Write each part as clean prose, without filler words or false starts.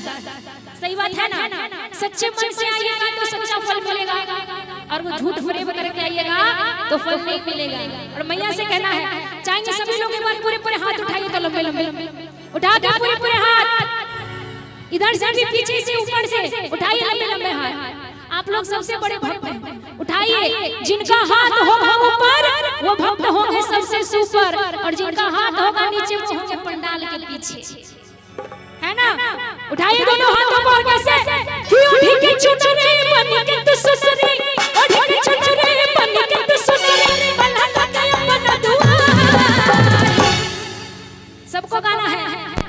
सही बात है ना? सच्चे मन से आइएगा तो सच्चा फल मिलेगा, और वो झूठ फरेब करके आइएगा तो फल नहीं मिलेगा। और मैया से कहना है, चाहेंगे सभी लोग एक बार पूरे पूरे हाथ उठाइए तो लंबे लंबे उठा दो, पूरे पूरे हाथ, इधर से भी पीछे से ऊपर से उठाइए लंबे लंबे हाथ। आप लोग सबसे बड़े भक्त हैं, उठाइए। जिनका हाथ होगा ऊपर वो भक्त होंगे सबसे सुपर, और जिनका हाथ होगा नीचे वो होंगे पंडाल के पीछे, है ना? उठाइए दोनों हाथों को, और कैसे क्यों ढीके चुनरे बन के तू सुसरे, और ढीके चुनरे बन के तू सुसरे, बल्ला का अपना दुआ। सबको गाना है,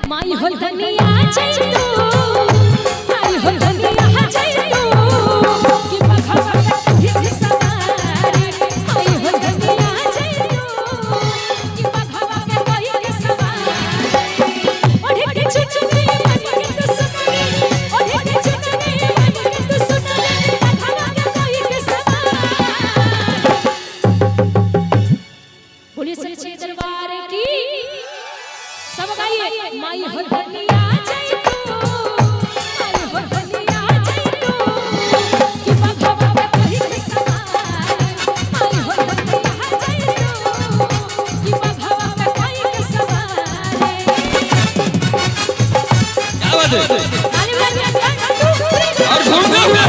माई हो दुनिया जय तू, माई हो दुनिया जय तू, कि भगवान ही सवारी, माई हो दुनिया जय तू, कि भगवान कोई सवारी, और ढीके चुनरे बन के तू सुसरे, और ढीके चुनरे बन के तू सुसरे, भगवान कोई सवारी। बोलिए सच्चे दरबार की, सब गाइए। माई हो दुनिया जय तू, माई हो दुनिया जय तू, कि भगवान कोई सवारी, माई हो दुनिया जय तू, कि भगवान कोई सवारी। क्या बात है? ताली बजाइए और घूमते हुए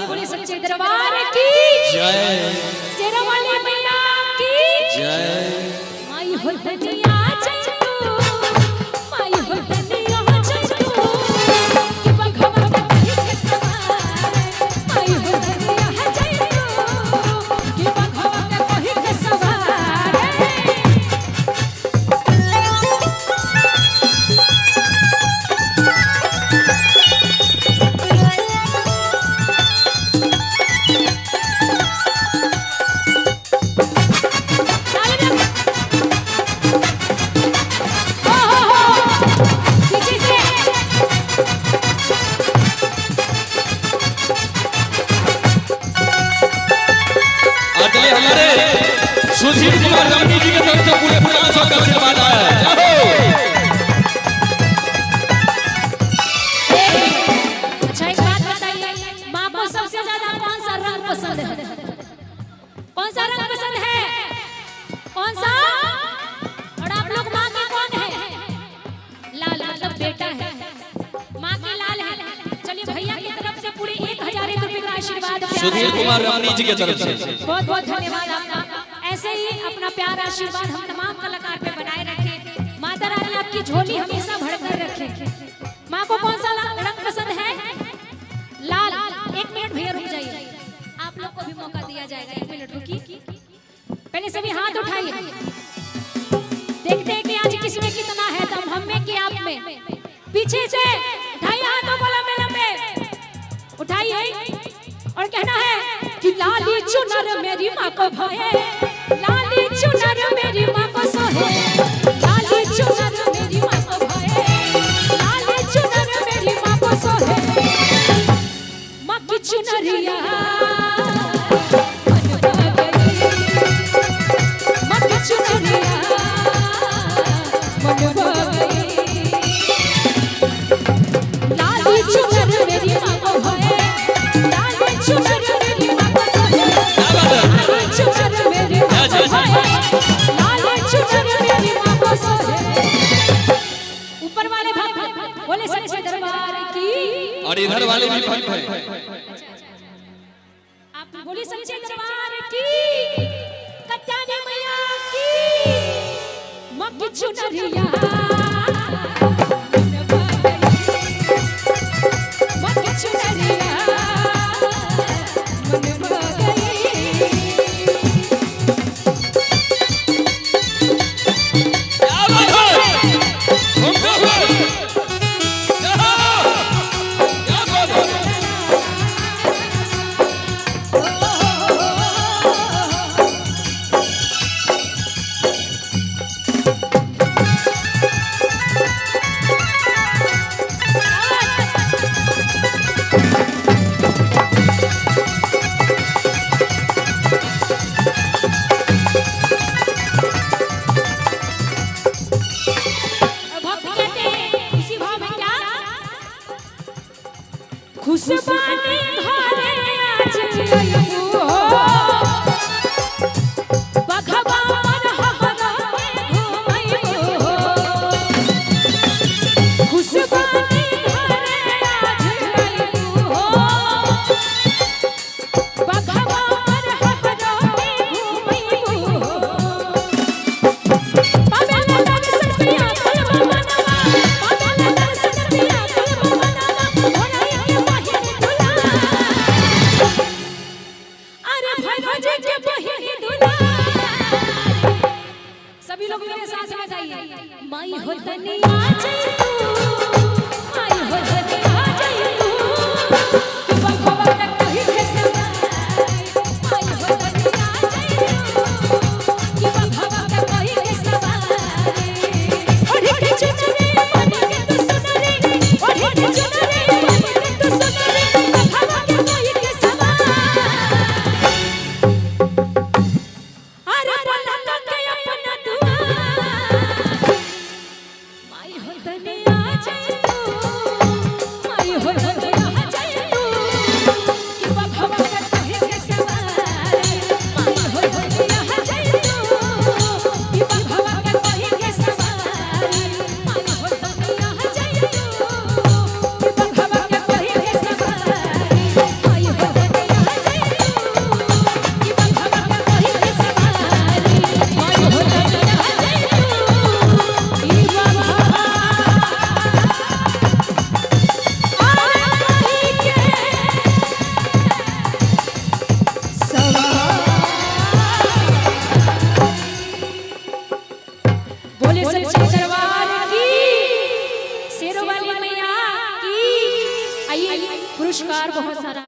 बोलिए सच्चे दरबार की जय, शेरा वाली मैया की जय। माई हो दुनिया जय तू, माई हो दुनिया जय तू, कि भगवान कोई सवारी, माई हो दुनिया जय तू, कि भगवान कोई सवारी। हमारे सुधीर कुमार रमनी जी के तरफ से पूरे 500 का आशीर्वाद आया है। अच्छा एक बात बताइए, माँ को सबसे ज्यादा कौन सा रंग पसंद है? कौन सा रंग पसंद है? कौन सा? और आप लोग माँ के कौन है? लाल, मतलब बेटा है, माँ के लाल है। चलिए भैया की तरफ से पूरे 1000 रुपए का आशीर्वाद सुधीर कुमार रमनी जी के तरफ से बहुत बहुत धन्यवाद आपका। ऐसे ही अपना प्यार आशीर्वाद हम तमाम कलाकार पे बनाए रखें। माता रानी आपकी झोली हमेशा भरकर रखे। माँ को कौन सा रंग पसंद है? लाल। एक मिनट भैया रुक जाइए, आप लोग को भी मौका दिया जाएगा। एक मिनट रुकी, पहले सभी हाथ उठाइए, देखते हैं कि आज किसमें कितना है दम, हम में कि आप में। पीछे से उठाइए हाथों को लंबे लंबे उठाइए, और कहना है कि लाली चुनर मेरी माँ को भाए, लाली चुनर मेरी माँ को सोहे, लाली चुनर मेरी माँ को भाए, लाली चुनर मेरी माँ को सोहे, माँ की चुनरिया मनवा गई, माँ की चुनरिया मनवा गई, लाली चुनर मेरी माँ को भाए, लाली चुनर मेरी माँ को सोहे, लाली चुनर मेरी चुनरिया मन बगई मन चुनरिया मन बगई क्या बात है घूमते हुए क्या बात है भक्त कहते हैं इसी भाव में क्या खुशबानी घरे आज आइबू हो बघवा मन हमरा में घुमैबू हो खुशबानी घरे आज आइबू हो बघवा मन हमरा में घुमैबू हो पावेला दर्शन पिया कलम मनवा पावेला दर्शन पिया कलम मनवा भोलाया के बहिनी दुला अरे भगवान जी के बहिनी दुला सभी लोग मेरे साथ में गाइए माई हो तनिया जई तू माई हो तनिया जई तू कि बखवा के कहि के सवाई माई हो तनिया जई तू कि बखवा के कहि के सवाई ओढ़ी के चुनरी मन के तू सुनरी ओढ़ी के चुनरी मन के तू सुनरी बखवा के कहि के सवाई अरे पलक के अपना दुआ माई हो तनिया जई तू माई हो तनिया जई तू कि बखवा के कहि के सवाई माई हो तनिया जई तू कि बखवा के कहि के सवाई माई हो तनिया जई तू कि बखवा के कहि के सवाई माई हो तनिया जई तू कि बखवा के कहि के सवाई माई हो तनिया जई तू कि बोले सच्चे दरबार की शेरों वाली मैया की आइए पुरस्कार बहुत सारा